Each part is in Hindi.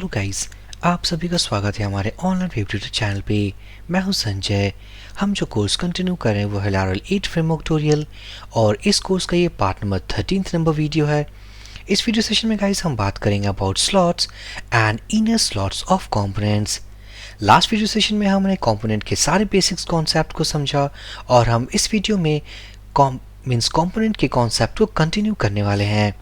हेलो गाइस, आप सभी का स्वागत है हमारे ऑनलाइन वेब ट्यूटर चैनल पे। मैं हूं संजय। हम जो कोर्स कंटिन्यू कर रहे हैं वो है Laravel 8 फ्रेमवर्क ट्यूटोरियल और इस कोर्स का ये पार्ट नंबर 13 नंबर वीडियो है। इस वीडियो सेशन में गाइस हम बात करेंगे about slots and inner slots of components. Last video session में हमने कंपोनेंट के सारे बेसिक्स कॉन्सेप्ट को समझा और हम इस वीडियो में कंपोनेंट के कॉन्सेप्ट को कंटिन्यू करने वाले हैं।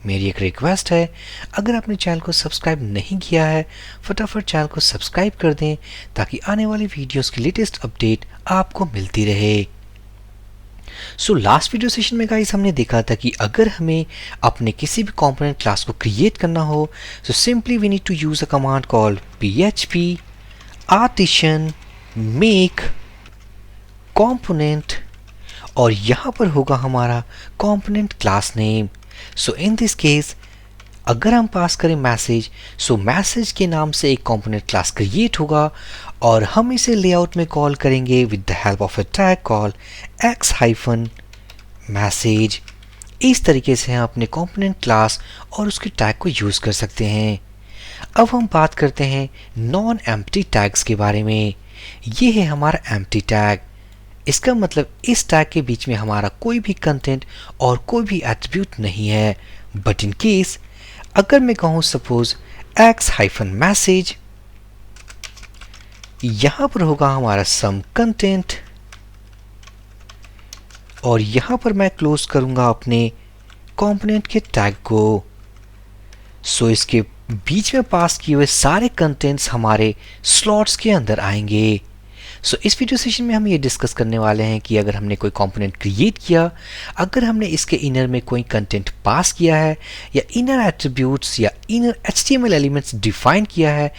मेरी एक रिक्वेस्ट है, अगर आपने चैनल को सब्सक्राइब नहीं किया है फटाफट चैनल को सब्सक्राइब कर दें ताकि आने वाली वीडियोस की लेटेस्ट अपडेट आपको मिलती रहे। लास्ट वीडियो सेशन में गाइस हमने देखा था कि अगर हमें अपने किसी भी कंपोनेंट क्लास को क्रिएट करना हो simply we need to use a command called php artisan make component और यहाँ पर होगा हमारा component class name. In this case अगर हम पास करें मैसेज मैसेज के नाम से एक कंपोनेंट क्लास क्रिएट होगा और हम इसे लेआउट में कॉल करेंगे with the help of a tag call x-message। इस तरीके से हम अपने कंपोनेंट क्लास और उसके टैग को यूज़ कर सकते हैं। अब हम बात करते हैं नॉन एम्प्टी टैग्स के बारे में। ये है हमारा एम्प्टी टैग। इसका मतलब इस टैग के बीच में हमारा कोई भी कंटेंट और कोई भी एट्रीब्यूट नहीं है। बट इन केस अगर मैं कहूँ सपोज x-message, यहाँ पर होगा हमारा सम कंटेंट और यहाँ पर मैं क्लोज करूँगा अपने कंपोनेंट के टैग को। इसके बीच में पास किए हुए सारे कंटेंट्स हमारे स्लॉट्स के अंदर आएंगे। इस वीडियो सेशन में हम ये डिस्कस करने वाले हैं कि अगर हमने कोई कंपोनेंट क्रिएट किया, अगर हमने इसके इनर में कोई कंटेंट पास किया है या इनर एट्रीब्यूट्स या इनर HTML एलिमेंट्स डिफाइन किया है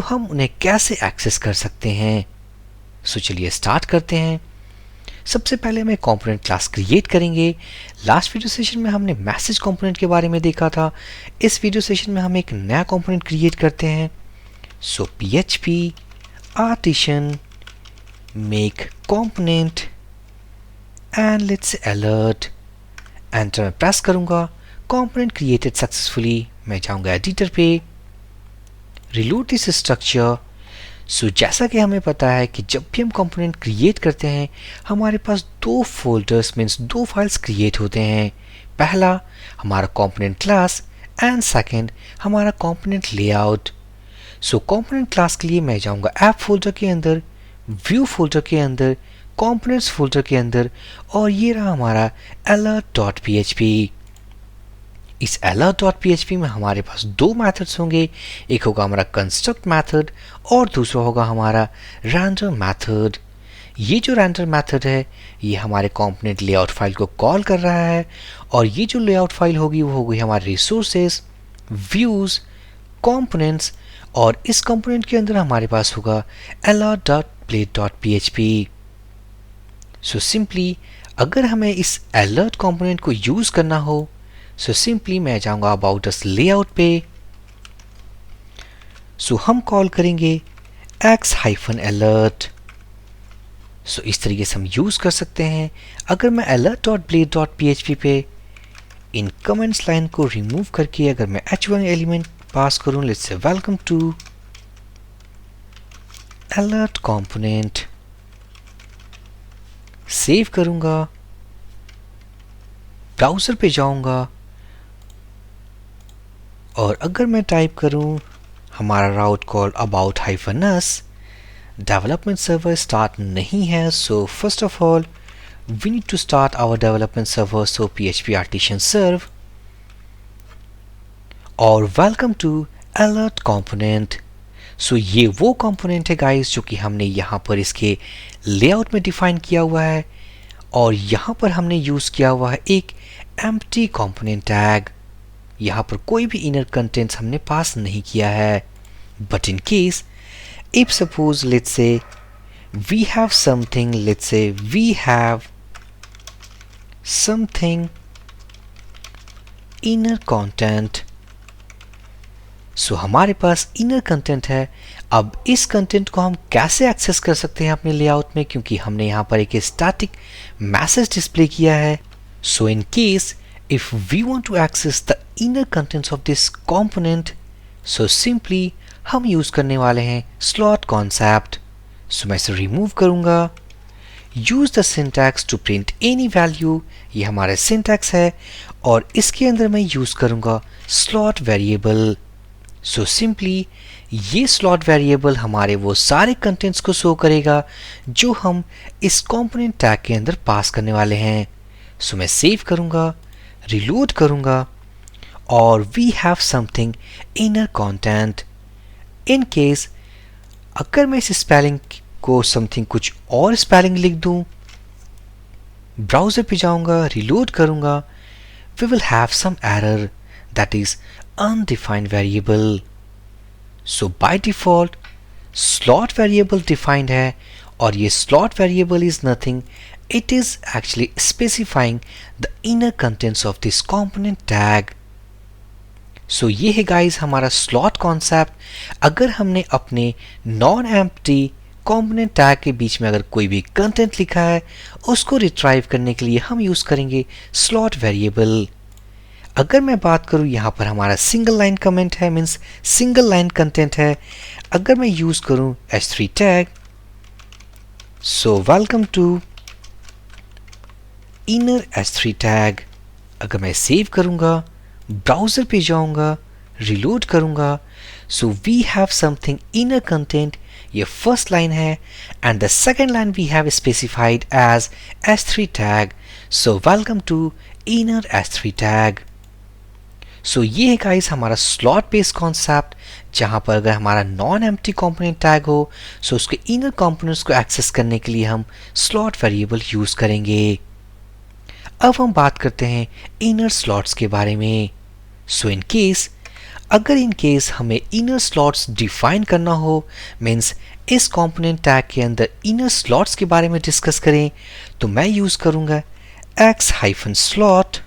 हम उन्हें कैसे एक्सेस कर सकते हैं। चलिए स्टार्ट करते हैं। सबसे पहले हमें कंपोनेंट क्लास क्रिएट करेंगे। लास्ट वीडियो सेशन में हमने मैसेज कंपोनेंट के बारे में देखा था। इस वीडियो सेशन में हम एक नया कंपोनेंट क्रिएट करते हैं। php artisan make component and let's say alert। Enter में प्रेस करूंगा। Component created successfully. मैं जाऊंगा एडिटर पे, रिलोड दिस स्ट्रक्चर। जैसा कि हमें पता है कि जब भी हम कंपोनेंट क्रिएट करते हैं हमारे पास दो फोल्डर्स मीन्स दो फाइल्स क्रिएट होते हैं। पहला हमारा कंपोनेंट क्लास एंड सेकंड हमारा कंपोनेंट लेआउट। कंपोनेंट क्लास के लिए मैं जाऊंगा ऐप फोल्डर के अंदर, व्यू फोल्डर के अंदर, कंपोनेंट्स फोल्डर के अंदर और ये रहा हमारा alert.php। इस alert.php में हमारे पास दो मेथड्स होंगे, एक होगा हमारा कंस्ट्रक्ट मेथड और दूसरा होगा हमारा रेंडर मेथड। ये जो रेंडर मेथड है ये हमारे कंपोनेंट लेआउट फाइल को कॉल कर रहा है और ये जो लेआउट फाइल होगी वो होगी हमारे रिसोर्सेज, व्यूज, कंपोनेंट्स और इस कंपोनेंट के अंदर हमारे पास होगा alert.plate.php। सिंपली अगर हमें इस alert कंपोनेंट को यूज करना हो सिंपली मैं जाऊंगा अबाउट अस लेआउट पे। हम कॉल करेंगे x-alert। इस तरीके से हम यूज कर सकते हैं। अगर मैं alert.blade.php पे इन कमेंट्स लाइन को रिमूव करके अगर मैं h1 एलिमेंट पास करूं, let's say welcome to alert component, save करूंगा, ब्राउज़र पे जाऊंगा और अगर मैं टाइप करूं हमारा route call about-us, development server start नहीं है। First of all we need to start our development server. php artisan serve और वेलकम टू alert component। ये वो कंपोनेंट है गाइस जो कि हमने यहाँ पर इसके लेआउट में डिफाइन किया हुआ है और यहाँ पर हमने यूज किया हुआ है एक एम्प्टी कंपोनेंट टैग। यहाँ पर कोई भी इनर कंटेंट्स हमने पास नहीं किया है। But in case if suppose let's say we have something, let's say we have something inner content. हमारे पास इनर कंटेंट है। अब इस कंटेंट को हम कैसे एक्सेस कर सकते हैं अपने लेआउट में, क्योंकि हमने यहाँ पर एक स्टैटिक मैसेज डिस्प्ले किया है। In case if we want to access the inner contents of this component, so simply हम यूज करने वाले हैं स्लॉट कॉन्सेप्ट। सो मैं इसे रिमूव करूंगा। Use the syntax to print any value, ये हमारा सिंटैक्स है और इसके अंदर मैं यूज करूंगा स्लॉट वेरिएबल। सो सिंपली ये स्लॉट वेरिएबल हमारे वो सारे कंटेंट्स को शो करेगा जो हम इस कंपोनेंट टैग के अंदर पास करने वाले हैं। सो मैं सेव करूंगा, रिलोड करूंगा और we have something inner content. In case अगर मैं इस स्पेलिंग को समथिंग कुछ और स्पेलिंग लिख दूं, ब्राउजर पे जाऊंगा, रिलोड करूंगा, we will have some error that is undefined variable. So by default slot variable defined है और ये slot variable is nothing, it is actually specifying the inner contents of this component tag. So ये है guys हमारा slot concept। अगर हमने अपने non-empty component tag के बीच में अगर कोई भी content लिखा है उसको retrieve करने के लिए हम यूज करेंगे slot variable। अगर मैं बात करूं यहाँ पर हमारा सिंगल लाइन कमेंट है, मीन्स सिंगल लाइन कंटेंट है। अगर मैं यूज करूं h3 tag, so welcome to inner h3 tag. अगर मैं सेव करूंगा, ब्राउजर पे जाऊंगा, रिलोड करूंगा, so we have something inner content, ये फर्स्ट लाइन है and the second line we have specified as h3 tag. So welcome to inner h3 tag. So ये है गाइस हमारा स्लॉट बेस्ड कॉन्सेप्ट, जहां पर अगर हमारा नॉन एम्प्टी कंपोनेंट टैग हो सो उसके इनर कंपोनेंट्स को एक्सेस करने के लिए हम स्लॉट वेरिएबल यूज करेंगे। अब हम बात करते हैं इनर स्लॉट्स के बारे में। सो इन केस हमें इनर स्लॉट्स डिफाइन करना हो, मीन्स इस कंपोनेंट टैग के अंदर इनर स्लॉट्स के बारे में डिस्कस करें, तो मैं यूज करूंगा x-slot।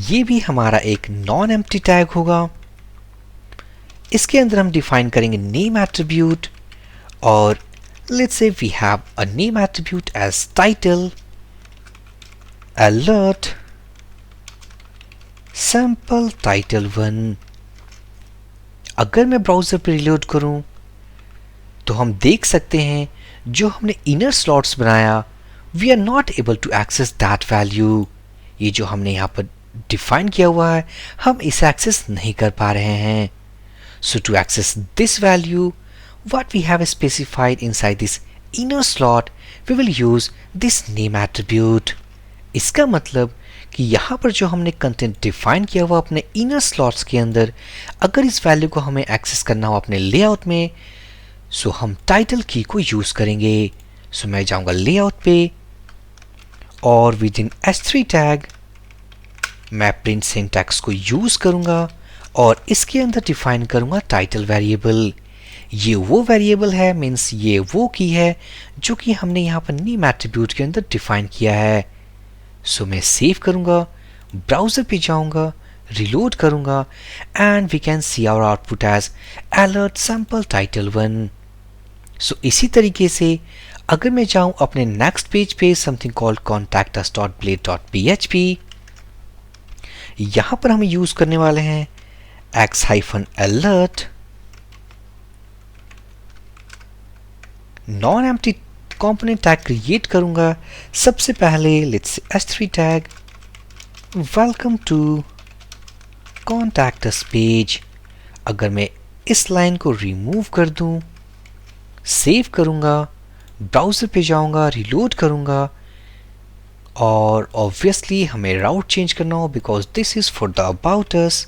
ये भी हमारा एक नॉन एम्प्टी टैग होगा। इसके अंदर हम डिफाइन करेंगे नेम एट्रीब्यूट और let's say we have a name attribute as title, alert, sample title 1। अगर मैं ब्राउजर पर रिलोड करूं तो हम देख सकते हैं जो हमने इनर स्लॉट्स बनाया we are not able to access that value. ये जो हमने यहाँ पर डिफाइन किया हुआ है हम इसे एक्सेस नहीं कर पा रहे हैं। So to access this value what we have specified inside this inner slot we will use this name attribute। इसका मतलब कि यहाँ पर जो हमने कंटेंट डिफाइन किया हुआ अपने इनर स्लॉट्स के अंदर, अगर इस वैल्यू को हमें एक्सेस करना हो अपने लेआउट में, सो हम टाइटल की को यूज करेंगे। सो मैं जाऊंगा लेआउट पे और विद इन h3 टैग मैं प्रिंट सिंटैक्स को यूज करूंगा और इसके अंदर डिफाइन करूंगा टाइटल वेरिएबल। ये वो वेरिएबल है, मीन्स ये वो की है जो कि हमने यहाँ पर नेम एट्रीब्यूट के अंदर डिफाइन किया है। सो मैं सेव करूंगा, ब्राउजर पे जाऊंगा, रिलोड करूंगा and we can see our output as alert sample title 1। So इसी तरीके से अगर मैं जाऊं अपने नेक्स्ट पेज पे समथिंग कॉल्ड contactus.blade.php, यहां पर हम यूज करने वाले हैं x-alert non empty component tag create करूंगा। सबसे पहले let's h3 tag welcome to contact us page. अगर मैं इस लाइन को रिमूव कर दूं, सेव करूंगा, ब्राउजर पे जाऊंगा, रिलोड करूंगा और ऑब्वियसली हमें राउट चेंज करना हो because this is for the about us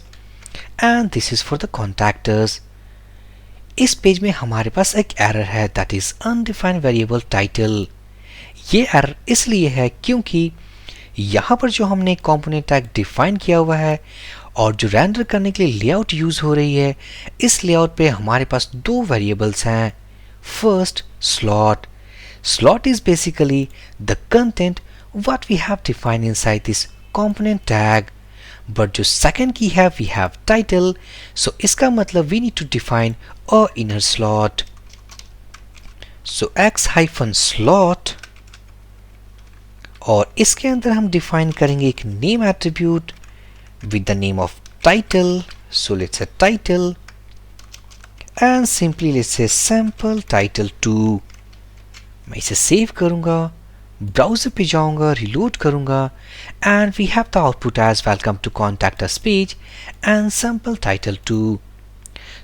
and this is for the contactors. इस पेज में हमारे पास एक एरर है that is undefined variable title. ये एरर इसलिए है क्योंकि यहाँ पर जो हमने कंपोनेंट टैग डिफाइन किया हुआ है और जो रेंडर करने के लिए लेआउट यूज हो रही है, इस लेआउट पे हमारे पास दो वेरिएबल्स हैं। First slot is basically the content what we have defined inside this component tag, but जो second की है we have title, so इसका मतलब we need to define a inner slot। so x-slot और इसके अंदर हम डिफाइन करेंगे एक name attribute with the name of title. So let's say title, and simply let's say sample title 2. मैं इसे सेव करूंगा, ब्राउजर पे जाऊंगा, रिलोड करूंगा, and we have the output as welcome to contact us page and sample title 2.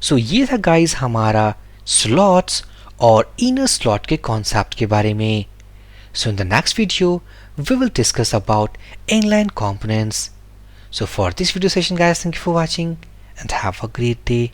So ये था गाइज हमारा स्लॉट्स और इनर स्लॉट के कॉन्सेप्ट के बारे में. So in the next video we will discuss about inline components. So for this video session guys, thank you for watching and have a great day.